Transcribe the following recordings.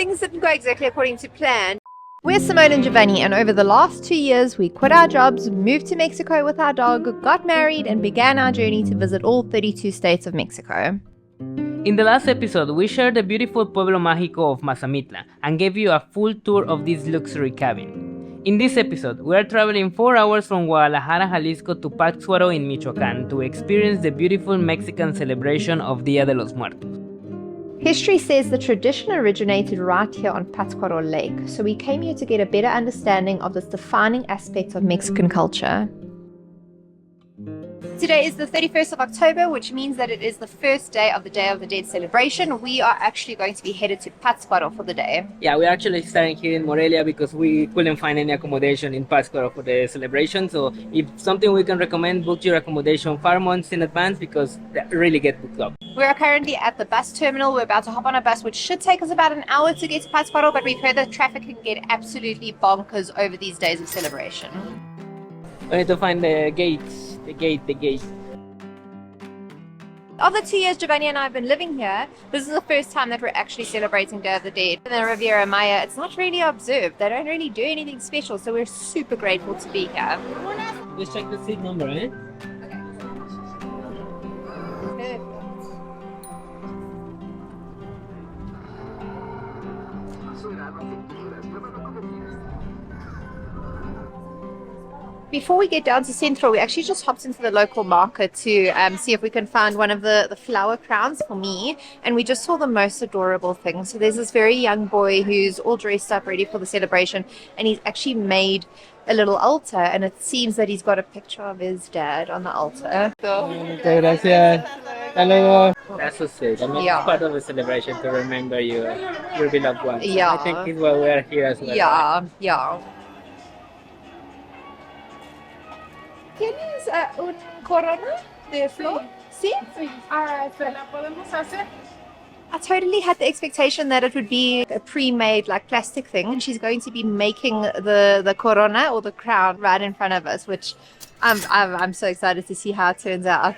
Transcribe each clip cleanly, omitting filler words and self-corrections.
things didn't go exactly according to plan. We're Simone and Giovanni, and over the last 2 years, we quit our jobs, moved to Mexico with our dog, got married, and began our journey to visit all 32 states of Mexico. In the last episode, we shared the beautiful Pueblo Mágico of Mazamitla and gave you a full tour of this luxury cabin. In this episode, we are traveling 4 hours from Guadalajara, Jalisco to Pátzcuaro in Michoacán to experience the beautiful Mexican celebration of Día de los Muertos. History says the tradition originated right here on Pátzcuaro Lake, so we came here to get a better understanding of this defining aspect of Mexican culture. Today is the 31st of October, which means that it is the first day of the Day of the Dead celebration. We are actually going to be headed to Pátzcuaro for the day. Yeah, we're actually starting here in Morelia because we couldn't find any accommodation in Pátzcuaro for the celebration. So if something we can recommend, book your accommodation 5 months in advance because they really get booked up. We are currently at the bus terminal. We're about to hop on a bus, which should take us about an hour to get to Pátzcuaro, but we've heard that traffic can get absolutely bonkers over these days of celebration. We need to find the gates. The gate. Of the 2 years Giovanni and I have been living here, this is the first time that we're actually celebrating Day of the Dead. In the Riviera Maya, it's not really observed. They don't really do anything special, so we're super grateful to be here. Let's check the seat number, eh? Okay. Before we get down to Central, we actually just hopped into the local market to see if we can find one of the flower crowns for me, and we just saw the most adorable things. So there's this very young boy who's all dressed up ready for the celebration, and he's actually made a little altar, and it seems that he's got a picture of his dad on the altar. Okay, gracias. Hasta luego. That's so sweet. I mean, Yeah. it's part of the celebration to remember your beloved ones. Yeah. I think it's why we are here as well. Yeah. ¿Tienes un corona de flor? Sí. ¿Se la podemos hacer? I totally had the expectation that it would be a pre-made like plastic thing, and she's going to be making the corona or the crown right in front of us, which I'm so excited to see how it turns out.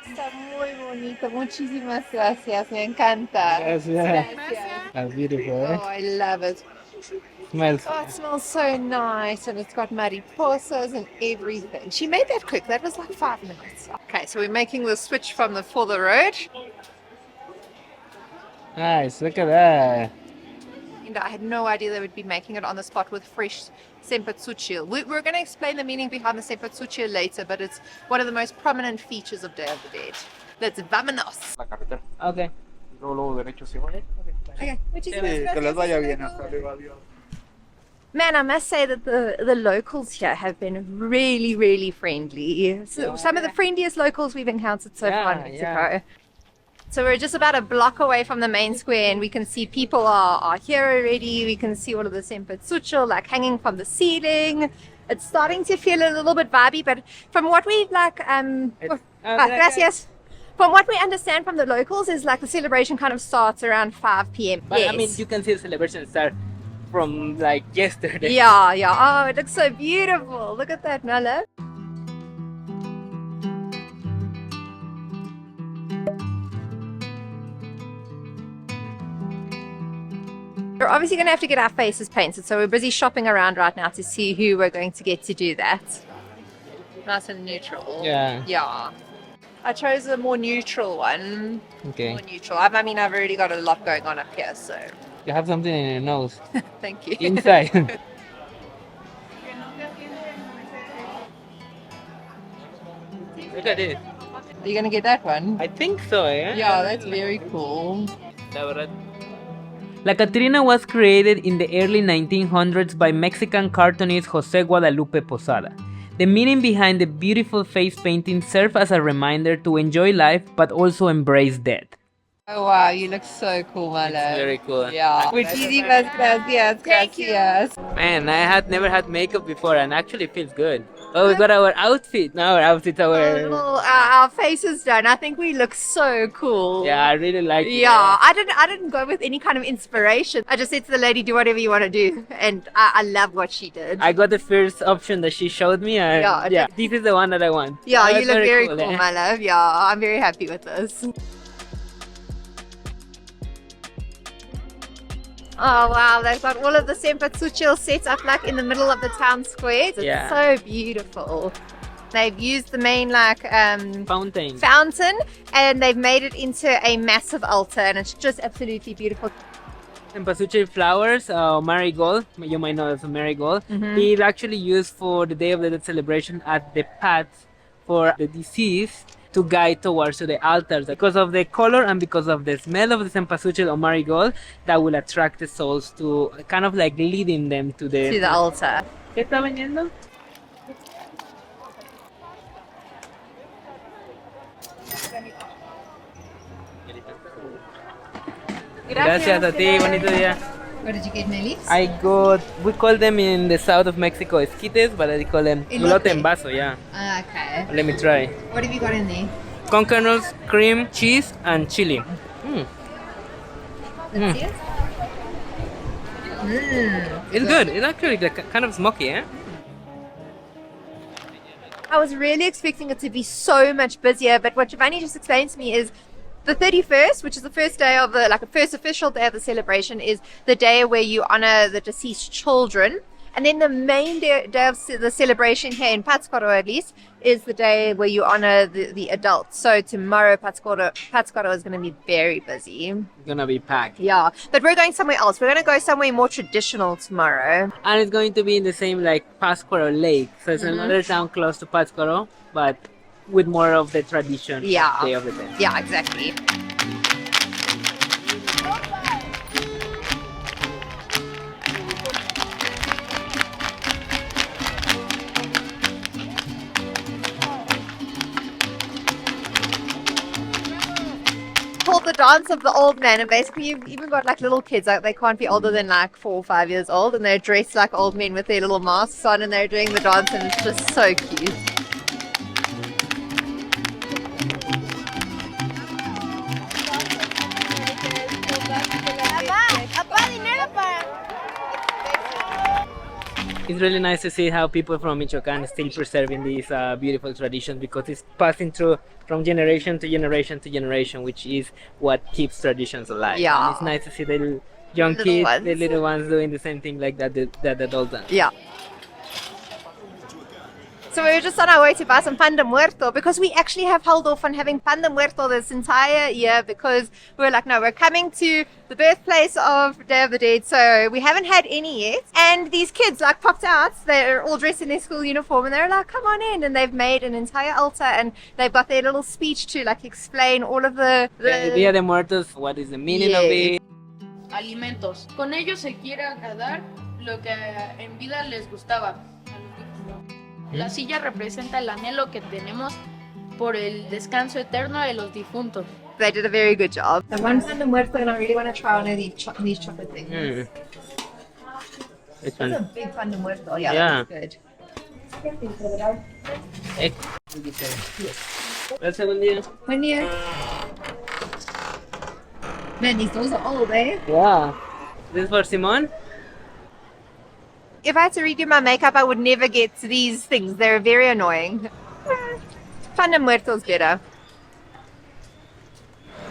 Está muy bonito. Muchísimas gracias. Me encanta. Gracias. That's beautiful, eh? Oh, I love it. Smells. Oh, it smells so nice, and it's got mariposas and everything. She made that quick. That was like 5 minutes. Okay, so we're making the switch from the for the road. Nice, look at that. And I had no idea they would be making it on the spot with fresh cempasúchil. We're going to explain the meaning behind the cempasúchil later, but it's one of the most prominent features of Day of the Dead. Let's vámonos. La carretera. Okay. Luego derecho, ¿sí? ¿Vale? Okay, Sí, que les vaya bien. Hasta luego, adiós. Man, I must say that the locals here have been really, really friendly. So, some of the friendliest locals we've encountered so far in Mexico. Yeah. So we're just about a block away from the main square, and we can see people are here already. We can see all of the cempasúchil like hanging from the ceiling. It's starting to feel a little bit vibey, but from what we gracias. From what we understand from the locals is like the celebration kind of starts around 5 p.m. But Yes. I mean, you can see the celebration start from like yesterday. Yeah. Oh, it looks so beautiful. Look at that, Nala. We're obviously going to have to get our faces painted, so we're busy shopping around right now to see who we're going to get to do that. Nice and neutral. Yeah. Yeah. I chose a more neutral one. Okay. More neutral. I mean, I've already got a lot going on up here, so You have something in your nose. thank you. Inside. Look at it. Are you going to get that one? I think so, yeah? Yeah, that's very cool. La Catrina was created in the early 1900s by Mexican cartoonist Jose Guadalupe Posada. The meaning behind the beautiful face painting served as a reminder to enjoy life but also embrace death. Oh wow, you look so cool, my love. Very cool. Yeah. Muchísimas gracias. Gracias. Man, I had never had makeup before and actually feels good. Oh, we got our outfit. Now our outfits are... Our faces done. I think we look so cool. Yeah, I really like it. Yeah, I didn't go with any kind of inspiration. I just said to the lady, do whatever you want to do. And I love what she did. I got the first option that she showed me and Yeah, this is the one that I want. Yeah, That you was look very cool, eh? my love. Yeah, I'm very happy with this. Oh wow, they've got all of the cempasúchil set up like in the middle of the town square. It's Yeah. so beautiful. They've used the main like Fountain. fountain and they've made it into a massive altar, and it's just absolutely beautiful. Cempasúchil flowers, marigold, you might know it's a marigold. It's actually used for the Day of the Dead celebration as the path for the deceased to guide towards the altars. Because of the color and because of the smell of the cempasúchil or marigold, that will attract the souls to kind of like leading them to the altar. ¿Qué está vendiendo? Gracias a ti, bonito día. What did you get, Nelly? I got, we call them in the south of Mexico esquites, but I call them Elote. elote en vaso, yeah. Okay. Let me try. What have you got in there? Con kernels, cream, cheese, and chili. Let's see it. It's good. It's actually like kind of smoky, eh? I was really expecting it to be so much busier, but what Giovanni just explained to me is the 31st, which is the first day of the, like a first official day of the celebration, is the day where you honor the deceased children. And then the main day of the celebration here in Pátzcuaro, at least, is the day where you honor the adults. So tomorrow, Pátzcuaro is going to be very busy. It's gonna be packed. Yeah, but we're going somewhere else. We're going to go somewhere more traditional tomorrow. And it's going to be in the same like Pátzcuaro Lake. So it's another town close to Pátzcuaro, but with more of the tradition Yeah. Day of the Dead. Yeah, exactly. Called the dance of the old man, and basically you've even got like little kids, like they can't be older than like 4 or 5 years old, and they're dressed like old men with their little masks on, and they're doing the dance, and it's just so cute. It's really nice to see how people from Michoacán still preserving these beautiful traditions, because it's passing through from generation to generation to generation, which is what keeps traditions alive. Yeah. And it's nice to see the young Little kids, ones. the little ones doing the same thing like that the adults done. Yeah. So we were just on our way to buy some pan de muerto, because we actually have held off on having pan de muerto this entire year, because we were like, no, we're coming to the birthplace of Day of the Dead, so we haven't had any yet. And these kids like popped out, they're all dressed in their school uniform, and they're like, come on in, and they've made an entire altar, and they've got their little speech to like explain all of the Dia de Muertos, what is the meaning of it? Alimentos. Con ellos se quiere agradar lo que en vida les gustaba. La silla representa el anhelo que tenemos por el descanso eterno de los difuntos. They did a very good job. The one pan de muerto, and I really want to try one of these chocolate things. Which It's a one? big pan de muerto. Yeah, Yeah. that's good. Gracias, buen día. When you... Man, these dolls are old, eh? Yeah. This is for Simon? If I had to redo my makeup, I would never get these things. They're very annoying. Pan de muerto's better.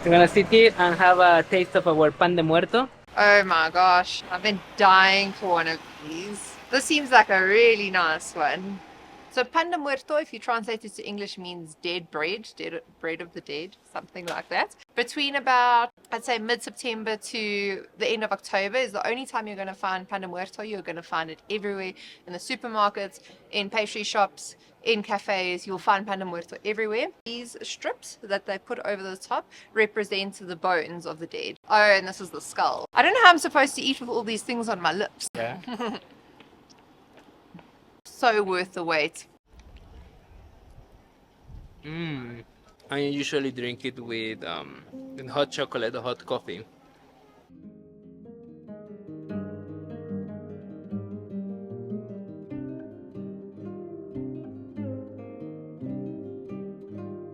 We're gonna sit here and have a taste of our pan de muerto. Oh my gosh, I've been dying for one of these. This seems like a really nice one. So pan de muerto, if you translate it to English, means dead bread of the dead, something like that. Between about, I'd say mid-September to the end of October is the only time you're going to find pan de muerto. You're going to find it everywhere, in the supermarkets, in pastry shops, in cafes. You'll find pan de muerto everywhere. These strips that they put over the top represent the bones of the dead. Oh, and this is the skull. I don't know how I'm supposed to eat with all these things on my lips. Yeah. So worth the wait. I usually drink it with hot chocolate or hot coffee.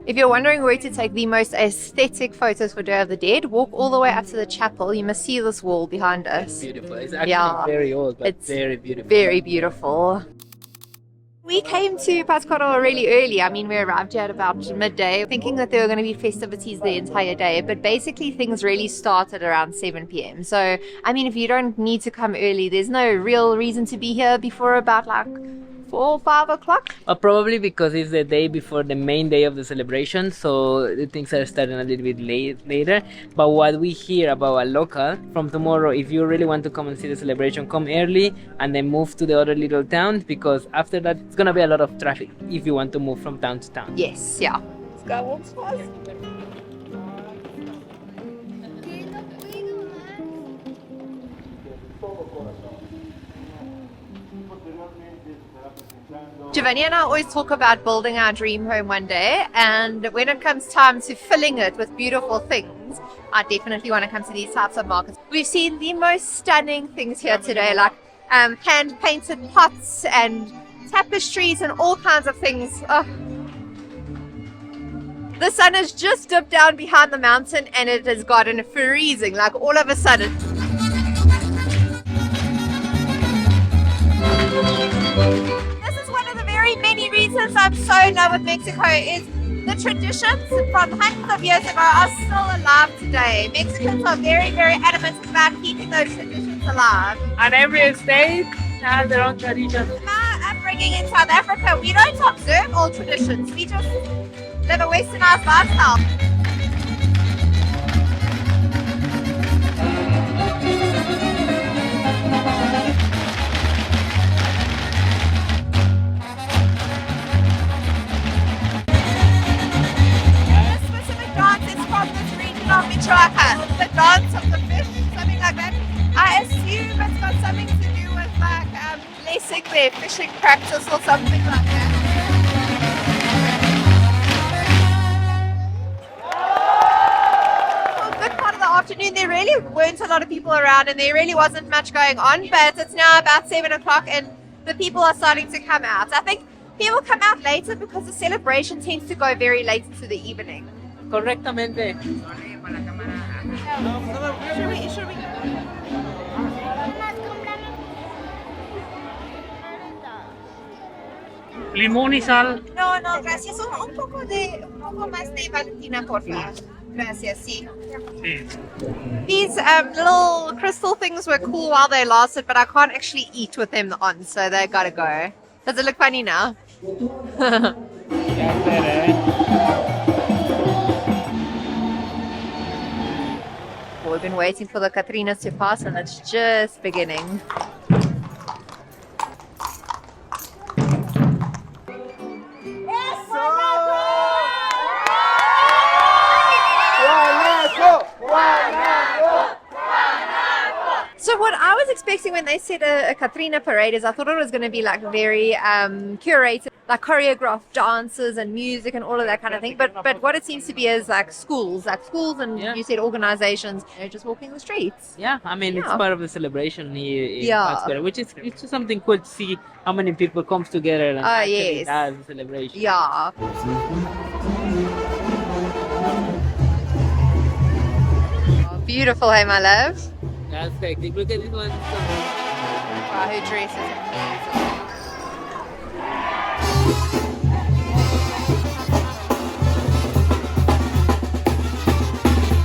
If you're wondering where to take the most aesthetic photos for Day of the Dead, walk all the way up to the chapel. You must see this wall behind us. Beautiful. It's actually Yeah. very old, but It's very beautiful. Very beautiful. We came to Pátzcuaro really early. I mean, we arrived here at about midday, thinking that there were going to be festivities the entire day. But basically, things really started around 7 p.m. So, I mean, if you don't need to come early, there's no real reason to be here before about like 4 or 5 o'clock. Probably because it's the day before the main day of the celebration, so the things are starting a little bit later. But what we hear about a local from tomorrow, if you really want to come and see the celebration, come early and then move to the other little towns, because after that it's gonna be a lot of traffic if you want to move from town to town. Yes, yeah. Let's go walk fast. Giovanni and I always talk about building our dream home one day, and when it comes time to filling it with beautiful things, I definitely want to come to these types of markets. We've seen the most stunning things here today, like hand-painted pots and tapestries and all kinds of things. Oh. The sun has just dipped down behind the mountain and it has gotten freezing, like all of a sudden. Many reasons I'm so in love with Mexico is the traditions from hundreds of years ago are still alive today. Mexicans are very, very adamant about keeping those traditions alive. And every state has their own traditions. My upbringing in South Africa, we don't observe all traditions. We just live a westernized lifestyle. Michoacan, the dance of the fish, something like that. I assume it's got something to do with like blessing their fishing practice or something like that. For a good part of the afternoon, there really weren't a lot of people around and there really wasn't much going on, but it's now about 7 o'clock and the people are starting to come out. I think people come out later because the celebration tends to go very late into the evening. Correctamente. Should we? Limón y sal. No, gracias. Un poco más de Valentina, por favor. Gracias, sí. Sí. These little crystal things were cool while they lasted, but I can't actually eat with them on, so they gotta go. Does it look funny now? We've been waiting for the Catrinas to pass and it's just beginning. So what I was expecting when they said a Catrina parade is I thought it was going to be like very curated, like choreographed dances and music and all of that kind of thing. But what it seems to be is like schools and you said organizations, just walking the streets. Yeah, I mean it's part of the celebration here in Yeah. Pátzcuaro, which is it's just something cool to see how many people comes together and actually yes. does the celebration. Yeah. Oh, beautiful, hey my love. That's hectic. Look at this one. Wow, her dress is amazing.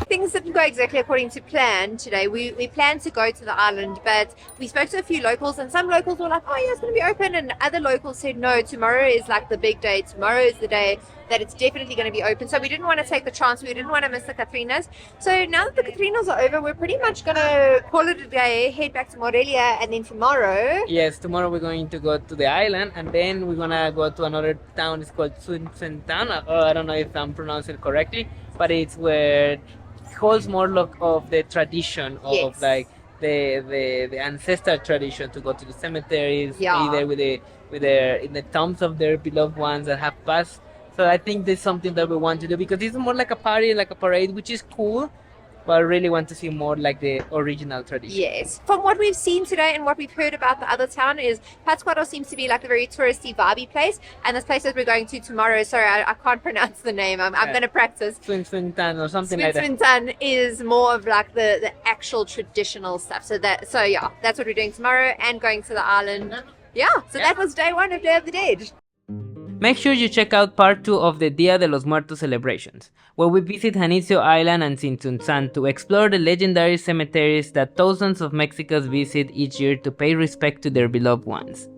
Things didn't go exactly according to plan today. We planned to go to the island, but we spoke to a few locals and some locals were like, oh yeah, it's going to be open, and other locals said no, tomorrow is like the big day, tomorrow is the day that it's definitely going to be open. So we didn't want to take the chance, we didn't want to miss the Catrinas. So now that the Catrinas are over, we're pretty much going to call it a day, head back to Morelia, and then tomorrow... Yes, tomorrow we're going to go to the island and then we're gonna go to another town. It's called Tzuntzintan. I don't know if I'm pronouncing it correctly, but it's where it holds more of the tradition of Yes. like the ancestral tradition to go to the cemeteries, Yeah. be there with their in the tombs of their beloved ones that have passed. So I think this is something that we want to do because it's more like a party, like a parade, which is cool. But I really want to see more like the original tradition. Yes. From what we've seen today and what we've heard about the other town is Pátzcuaro seems to be like a very touristy, vibey place. And this place that we're going to tomorrow, sorry, I can't pronounce the name. I'm going to practice. Tzuntzintan or something like that. Tzuntzintan is more of like the actual traditional stuff. So yeah, that's what we're doing tomorrow and going to the island Yeah, so that was day 1 of Day of the Dead. Make sure you check out part 2 of the Dia de los Muertos celebrations, where we visit Janitzio Island and Tzintzuntzan to explore the legendary cemeteries that thousands of Mexicans visit each year to pay respect to their beloved ones.